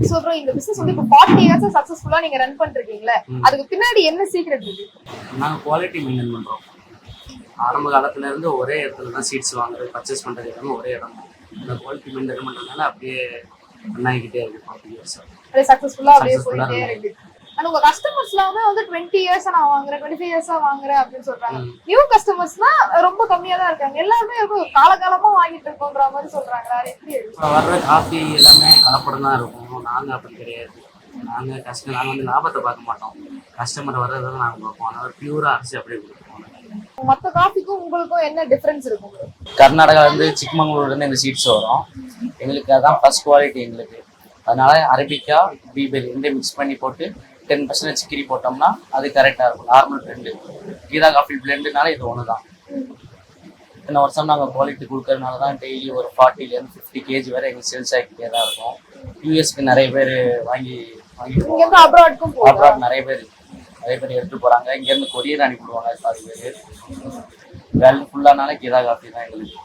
So bro இந்த business வந்து இப்போ 40 இயர்ஸ் சக்சஸ்ஃபுல்லா நீங்க ரன் பண்ணிருக்கீங்களா? அதுக்கு பின்னாடி என்ன சீக்ரெட் இருக்கு? நாங்கள் குவாலிட்டி மெயின்டைன் பண்ணுறோம். ஆரம்ப காலத்துல இருந்து ஒரே இடத்துல தான் சீட்ஸ் வாங்குறது, பர்ச்சேஸ் பண்ணுறது எல்லாமே ஒரே இடம் தான். இந்த குவாலிட்டி மெயின்டைன் பண்ணுறதுனால அப்படியே ரன் ஆகிக்கிட்டே இருக்கு 40 இயர்ஸ். அது சக்சஸ்ஃபுல்லா அப்படியே போயிட்டே இருக்கு. ஆனா உங்க கஸ்டமர்ஸ்லாம் வந்து 20 இயர்ஸா நான் வாங்குறேன், 25 இயர்ஸா வாங்குறேன் அப்படின்னு சொல்றாங்க. நியூ கஸ்டமர்ஸ்னா ரொம்ப கம்மியா தான் இருக்காங்க. எல்லாருமே காலகாலமா வாங்கிட்டு இருக்கோன்ற மாதிரி சொல்றாங்க. அது எப்படி இருக்கு? வர்ற காஃபி எல்லாமே கலப்படம் தான் இருக்கும். நாங்கள் அப்படி கிடையாது. நாங்கள் வந்து லாபத்தை பார்க்க மாட்டோம். கஸ்டமர் வர்றதை தான் நாங்கள் பார்ப்போம். அதனால பியூரா அரிசி அப்படியே கொடுப்போம். மத்த காஃபிக்கும் உங்களுக்கும் என்ன டிஃபரன்ஸ் இருக்கும்? கர்நாடகாவிலேருந்து சிக்மங்களூர்லேருந்து இந்த சீட்ஸ் வரும். எங்களுக்கு அதான் ஃபர்ஸ்ட் குவாலிட்டி எங்களுக்கு. அதனால அரபிக்கா பீபெல் ரெண்டே மிக்ஸ் பண்ணி போட்டு 10% சிக்கிரி போட்டோம்னா அது கரெக்டாக இருக்கும். நார்மல் பிளெண்டு கீதா காஃபி பிளெண்டுனால இது ஒன்று தான். இத்தனை வருஷம் நாங்கள் குவாலிட்டி கொடுக்கறதுனால தான் டெய்லி ஒரு 40லேருந்து 50 kg வரை எங்களுக்கு சேல்ஸ் ஆகிக்கிட்டே தான் இருக்கும். யூஎஸ்க்கு நிறைய பேர் அப்ராட் நிறைய பேர் எடுத்துட்டு போகிறாங்க. இங்கேருந்து கொரியர் அனுப்பிவிடுவாங்க. 40 பேர் வேல்டு ஃபுல்லானால கீதா காஃபி தான் எங்களுக்கு.